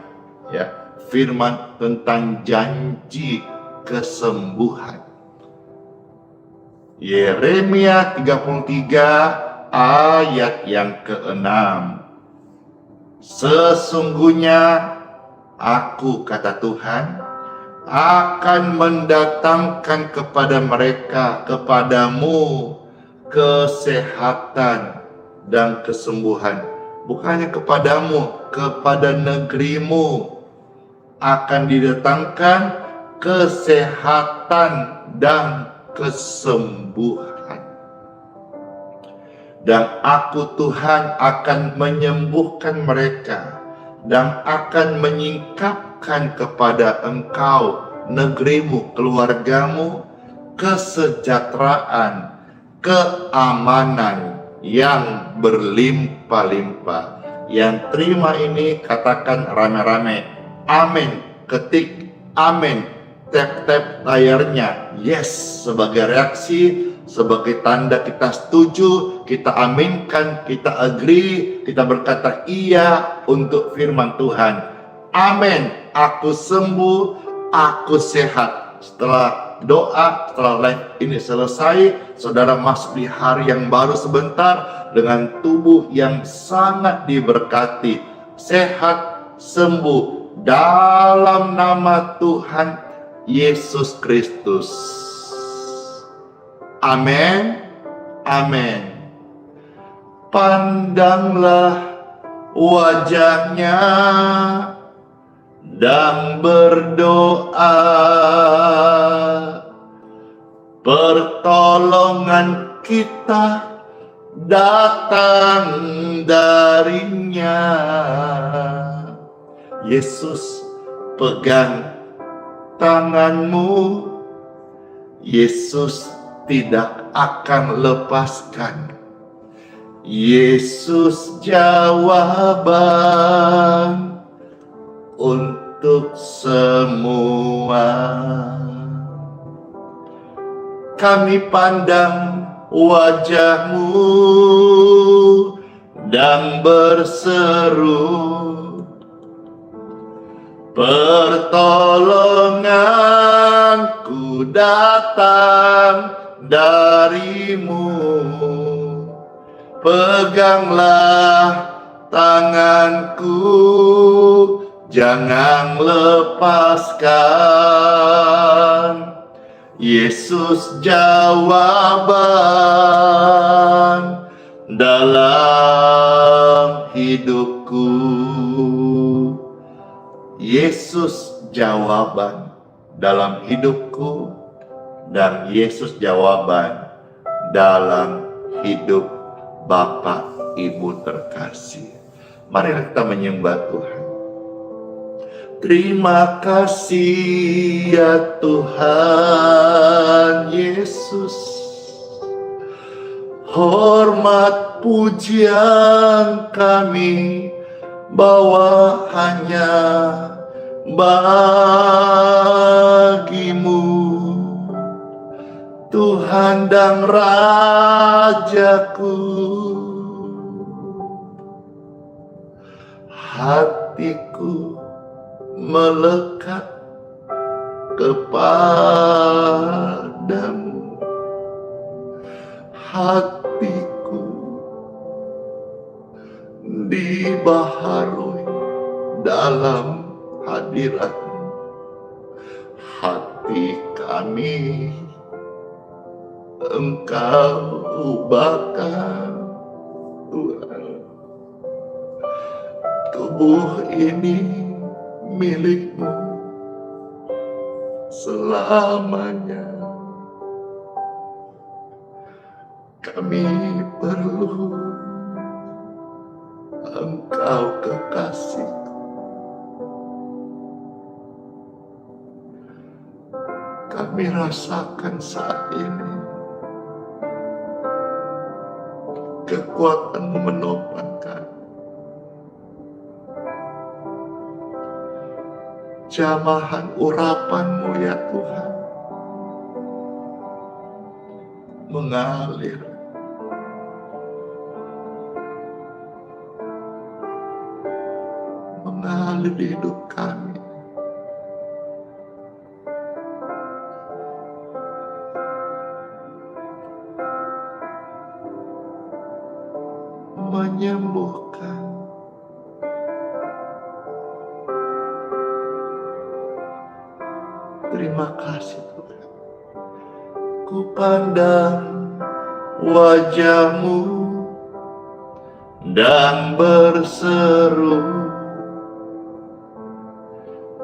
S2: Ya, firman tentang janji kesembuhan. Yeremia 33 ayat yang ke-6. Sesungguhnya aku, kata Tuhan, akan mendatangkan kepada mereka, kepadamu, kesehatan dan kesembuhan. Bukannya kepadamu, kepada negerimu akan didatangkan kesehatan dan kesembuhan. Dan aku Tuhan akan menyembuhkan mereka dan akan menyingkapkan kepada engkau, negerimu, keluargamu, kesejahteraan, keamanan yang berlimpah-limpah. Yang terima ini katakan rame-rame, amin. Ketik amin, tap-tap layarnya, yes, sebagai reaksi, sebagai tanda kita setuju, kita aminkan, kita agree, kita berkata iya untuk firman Tuhan. Amin, aku sembuh, aku sehat. Setelah doa, setelah live ini selesai, saudara masuk di hari yang baru sebentar dengan tubuh yang sangat diberkati, sehat, sembuh dalam nama Tuhan Yesus Kristus. Amin. Amin. Pandanglah wajahnya dan berdoa, pertolongan kita datang darinya. Yesus pegang tanganmu, Yesus tidak akan lepaskan. Yesus jawaban untuk semua. Kami pandang wajahmu dan berseru, pertolonganku datang darimu. Peganglah tanganku, jangan lepaskan. Yesus jawaban dalam hidupku. Yesus jawaban dalam hidupku, dan Yesus jawaban dalam hidup Bapak Ibu terkasih. Mari kita menyembah Tuhan. Terima kasih ya Tuhan Yesus. Hormat pujian kami bawa hanya bagimu, Tuhan dan Rajaku. Hatiku melekat kepadamu, hatiku dibaharui dalam hadirat-Mu. Hati kami Engkau ubahkan, Tuhan. Tubuh ini milik-Mu selamanya. Kami perlu Engkau kekasih. Kami rasakan saat ini kekuatan-Mu menopang kami. Jamahan urapan-Mu ya Tuhan mengalir di hidup kami. Menyembuhkan. Terima kasih Tuhan. Ku pandang wajah-Mu dan berseru,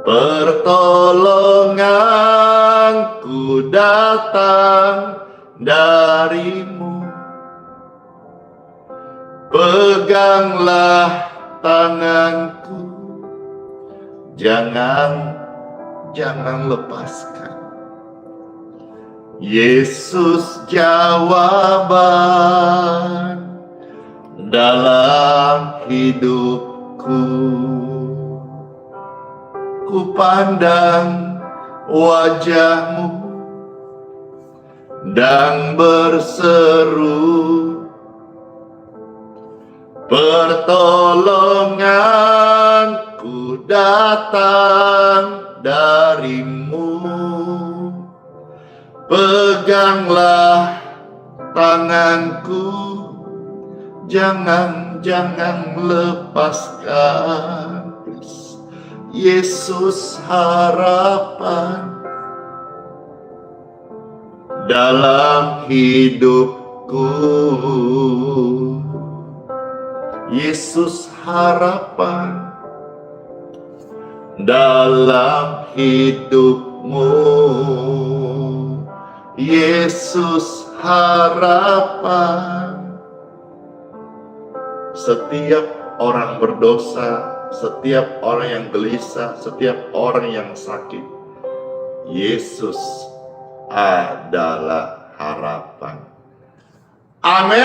S2: pertolonganku datang dari-Mu. Peganglah tanganku, jangan lepaskan. Yesus jawaban dalam hidupku. Ku pandang wajah-Mu dan berseru, pertolonganku datang dari-Mu. Peganglah tanganku, jangan lepaskan. Yesus harapan dalam hidupku. Yesus harapan dalam hidupmu. Yesus harapan. Setiap orang berdosa, setiap orang yang gelisah, setiap orang yang sakit, Yesus adalah harapan. Amin.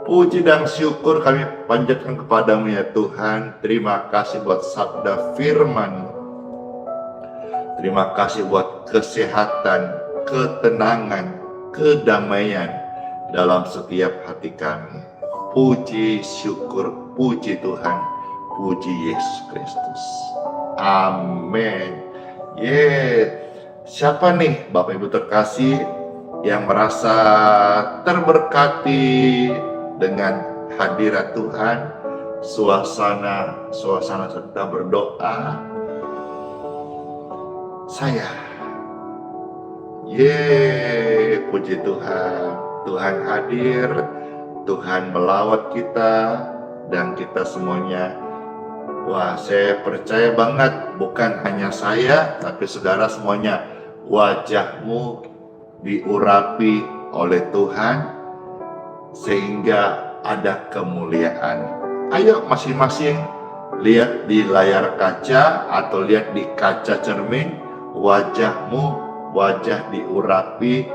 S2: Puji dan syukur kami panjatkan kepadamu ya Tuhan. Terima kasih buat sabda firman. Terima kasih buat kesehatan, ketenangan, kedamaian dalam setiap hati kami. Puji syukur, puji Tuhan, puji Yesus Kristus. Amin. Siapa nih Bapak Ibu terkasih yang merasa terberkati dengan hadirat Tuhan, suasana serta berdoa? Saya Puji Tuhan. Tuhan hadir, Tuhan melawat kita, dan kita semuanya. Wah, saya percaya banget, bukan hanya saya, tapi saudara semuanya, wajahmu diurapi oleh Tuhan, sehingga ada kemuliaan. Ayo masing-masing lihat di layar kaca atau lihat di kaca cermin, wajahmu, wajah diurapi,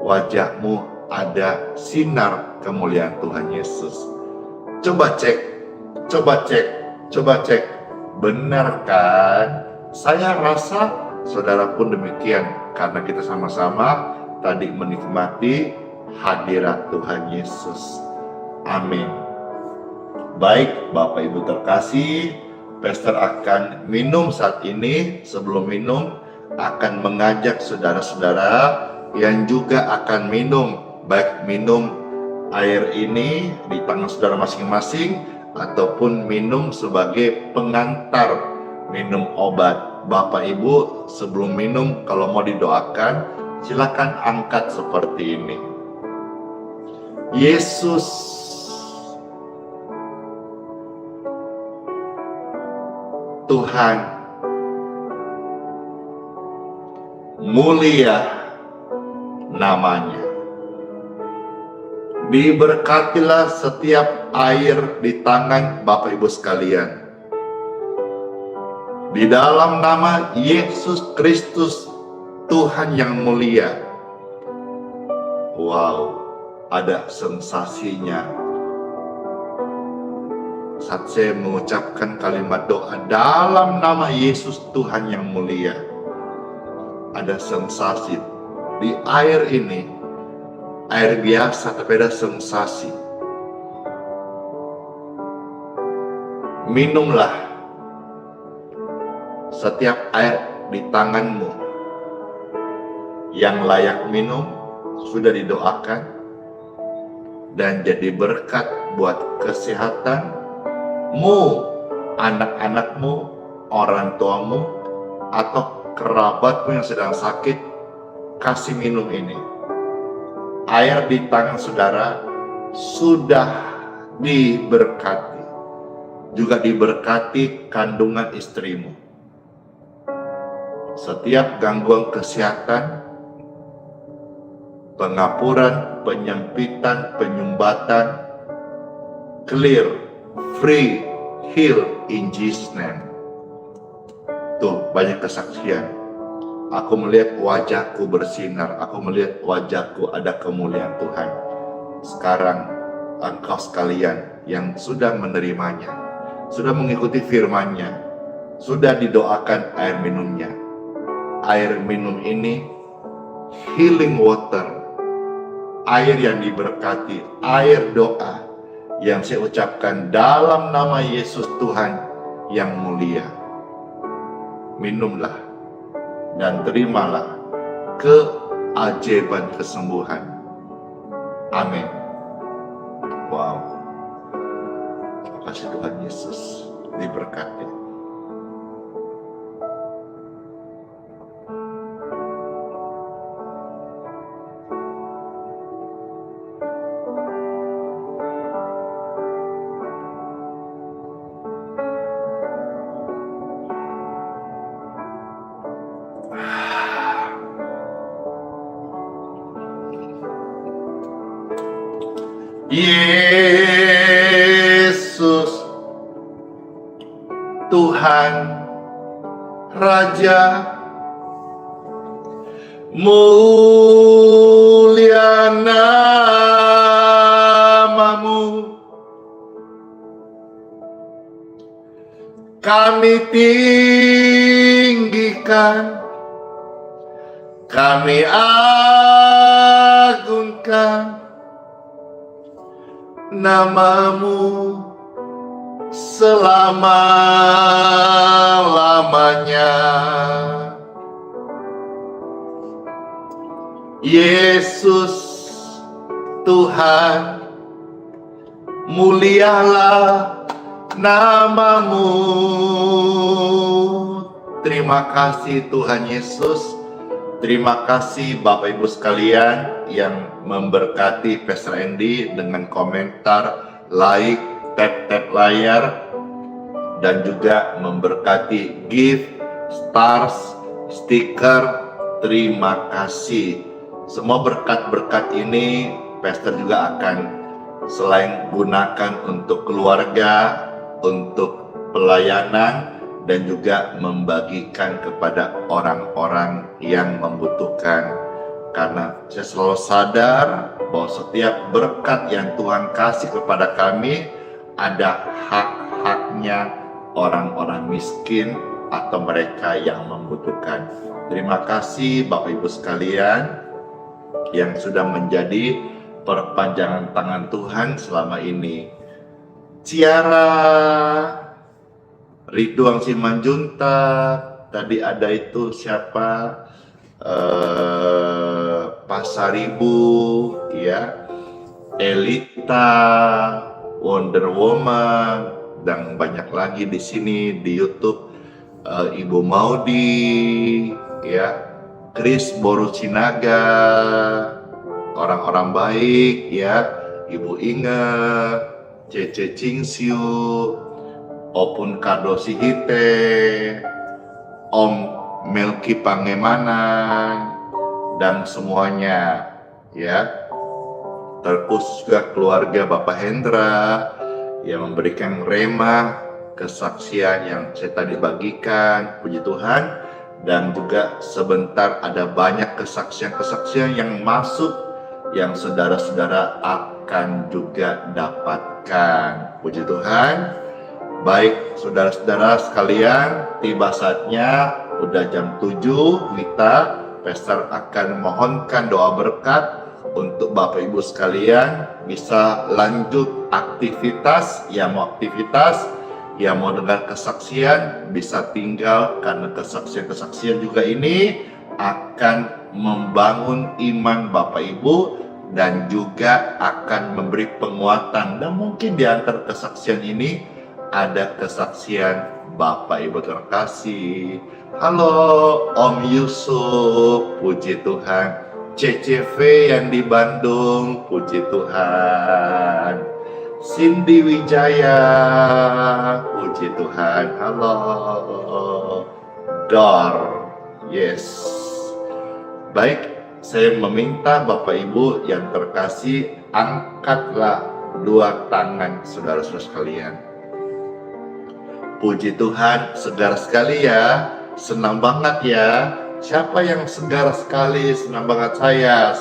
S2: wajahmu ada sinar kemuliaan Tuhan Yesus. Coba cek, benar kan? Saya rasa saudara pun demikian, karena kita sama-sama tadi menikmati hadirat Tuhan Yesus. Amin. Baik, Bapak Ibu terkasih, Pastor akan minum saat ini. Sebelum minum, akan mengajak saudara-saudara yang juga akan minum, baik minum air ini di tangan saudara masing-masing, ataupun minum sebagai pengantar minum obat. Bapak Ibu sebelum minum, kalau mau didoakan, silakan angkat seperti ini. Yesus, Tuhan, mulia namanya. Diberkatilah setiap air di tangan Bapak Ibu sekalian. Di dalam nama Yesus Kristus, Tuhan yang mulia. Wow, ada sensasinya saat saya mengucapkan kalimat doa dalam nama Yesus Tuhan yang mulia. Ada sensasi di air ini, air biasa tapi ada sensasi. Minumlah setiap air di tanganmu. Yang layak minum sudah didoakan dan jadi berkat buat kesehatanmu, anak-anakmu, orang tuamu, atau kerabatmu yang sedang sakit. Kasih minum ini. Air di tangan saudara sudah diberkati. Juga diberkati kandungan istrimu. Setiap gangguan kesehatan, pengapuran, penyempitan, penyumbatan, clear, free, heal in Jesus' name. Tuh, banyak kesaksian. Aku melihat wajahku bersinar, aku melihat wajahku ada kemuliaan Tuhan. Sekarang engkau sekalian yang sudah menerimanya, sudah mengikuti firman-Nya, sudah didoakan air minumnya. Air minum ini healing water, air yang diberkati, air doa yang saya ucapkan dalam nama Yesus Tuhan yang mulia. Minumlah dan terimalah keajaiban kesembuhan. Amin. Wow. Terima kasih Tuhan Yesus, diberkati. Yesus, Tuhan, Raja, mulia nama-Mu. Kami tinggikan, kami agungkan nama-Mu selama-lamanya. Yesus, Tuhan, mulialah nama-Mu. Terima kasih Tuhan Yesus. Terima kasih Bapak Ibu sekalian yang memberkati Pastor Andy dengan komentar, like, tap-tap layar, dan juga memberkati gift, stars, stiker. Terima kasih. Semua berkat-berkat ini Pastor juga akan selain gunakan untuk keluarga, untuk pelayanan, dan juga membagikan kepada orang-orang yang membutuhkan. Karena saya selalu sadar bahwa setiap berkat yang Tuhan kasih kepada kami ada hak-haknya orang-orang miskin atau mereka yang membutuhkan. Terima kasih Bapak Ibu sekalian yang sudah menjadi perpanjangan tangan Tuhan selama ini. Ciara, Ridwan Simanjuntak, tadi ada itu siapa? Pasaribu, ya, Elita, Wonder Woman, dan banyak lagi di sini di YouTube. Ibu Maudi, ya, Chris Borucinaga, orang-orang baik, ya, Ibu Inge, Cece Cingsiu, Opun Kadosi Hite, Om Melki Pangemanan, dan semuanya, ya. Terkhusus juga keluarga Bapak Hendra yang memberikan rema kesaksian yang saya tadi bagikan, puji Tuhan. Dan juga sebentar ada banyak kesaksian-kesaksian yang masuk yang saudara-saudara akan juga dapatkan, puji Tuhan. Baik saudara-saudara sekalian, tiba saatnya, udah jam 7 Wita, Pastor akan mohonkan doa berkat untuk Bapak Ibu sekalian bisa lanjut aktivitas, yang mau dengar kesaksian bisa tinggal, karena kesaksian-kesaksian juga ini akan membangun iman Bapak Ibu dan juga akan memberi penguatan. Dan mungkin di antara kesaksian ini ada kesaksian Bapak Ibu terkasih. Halo Om Yusuf, puji Tuhan. CCV yang di Bandung, puji Tuhan. Cindy Wijaya, puji Tuhan. Halo Dor, yes. Baik, saya meminta Bapak Ibu yang terkasih, angkatlah dua tangan saudara-saudara sekalian. Puji Tuhan, segar sekali ya, senang banget ya. Siapa yang segar sekali? Senang banget saya.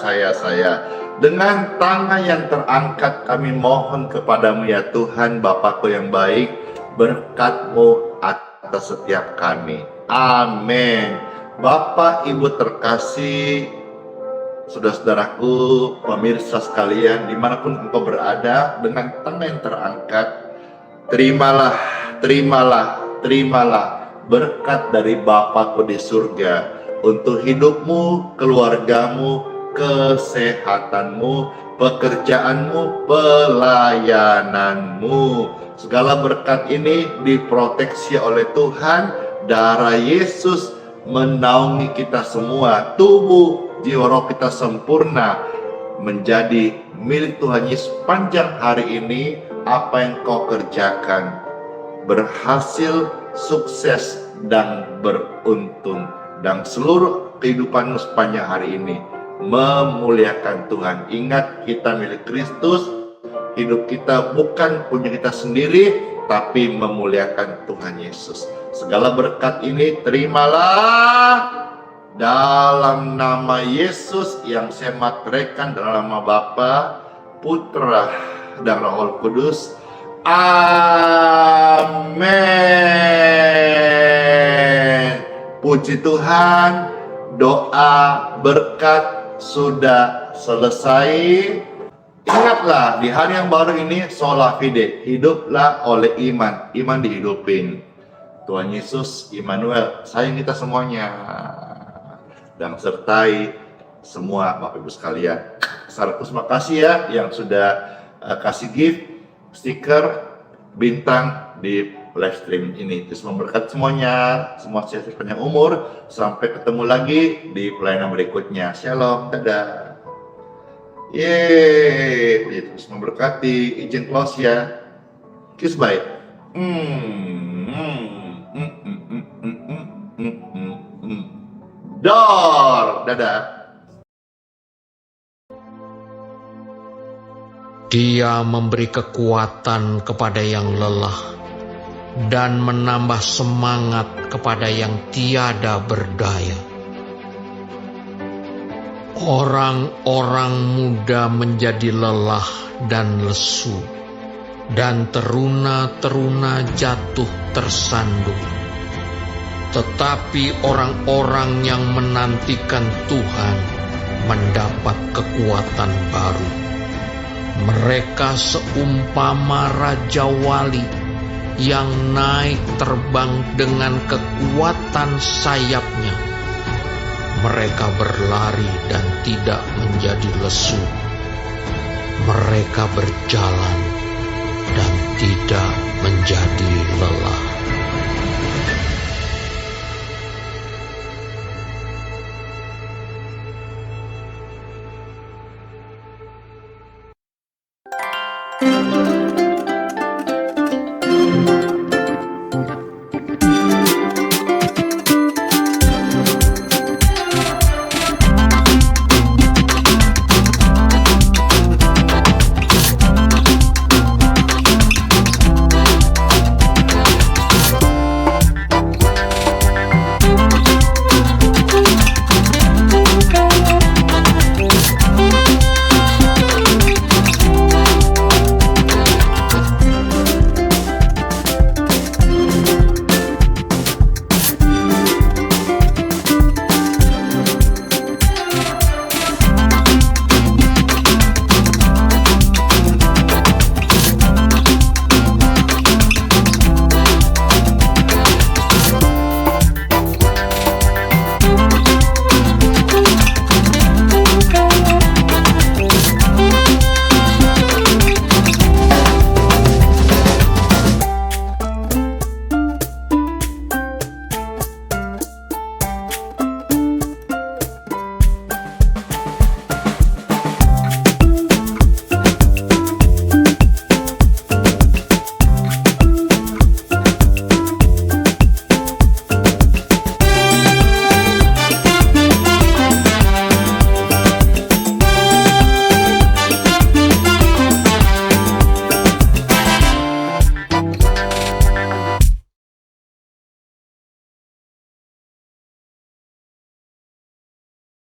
S2: Dengan tangan yang terangkat kami mohon kepadamu ya Tuhan, Bapakku yang baik, berkat-Mu atas setiap kami. Amin. Bapak Ibu terkasih, saudara-saudaraku, pemirsa sekalian, dimanapun engkau berada, dengan tangan yang terangkat, terimalah berkat dari Bapakku di surga untuk hidupmu, keluargamu, kesehatanmu, pekerjaanmu, pelayananmu. Segala berkat ini diproteksi oleh Tuhan. Darah Yesus menaungi kita semua. Tubuh, jiwa, roh kita sempurna menjadi milik Tuhan Yesus. Panjang hari ini, apa yang kau kerjakan berhasil, sukses, dan beruntung. Dan seluruh kehidupanmu sepanjang hari ini memuliakan Tuhan. Ingat, kita milik Kristus. Hidup kita bukan punya kita sendiri, tapi memuliakan Tuhan Yesus. Segala berkat ini terimalah dalam nama Yesus yang saya materaikan, dalam nama Bapa, Putra, dan Roh Kudus. Amin. Puji Tuhan, doa berkat sudah selesai. Ingatlah, di hari yang baru ini, sola fide, hiduplah oleh iman. Iman dihidupin. Tuhan Yesus, Immanuel, sayang kita semuanya. Dan sertai semua Bapak Ibu sekalian. Terima kasih ya yang sudah kasih gift, stiker, bintang di live stream ini. Terus memberkati semuanya, semua sehat sepanjang umur. Sampai ketemu lagi di pelayanan berikutnya. Shalom, dadah. Yeay, terus memberkati. Izin close ya. Kiss bye. Dor, dadah.
S3: Dia memberi kekuatan kepada yang lelah dan menambah semangat kepada yang tiada berdaya. Orang-orang muda menjadi lelah dan lesu, dan teruna-teruna jatuh tersandung. Tetapi orang-orang yang menantikan Tuhan mendapat kekuatan baru. Mereka seumpama Raja Wali yang naik terbang dengan kekuatan sayapnya. Mereka berlari dan tidak menjadi lesu. Mereka berjalan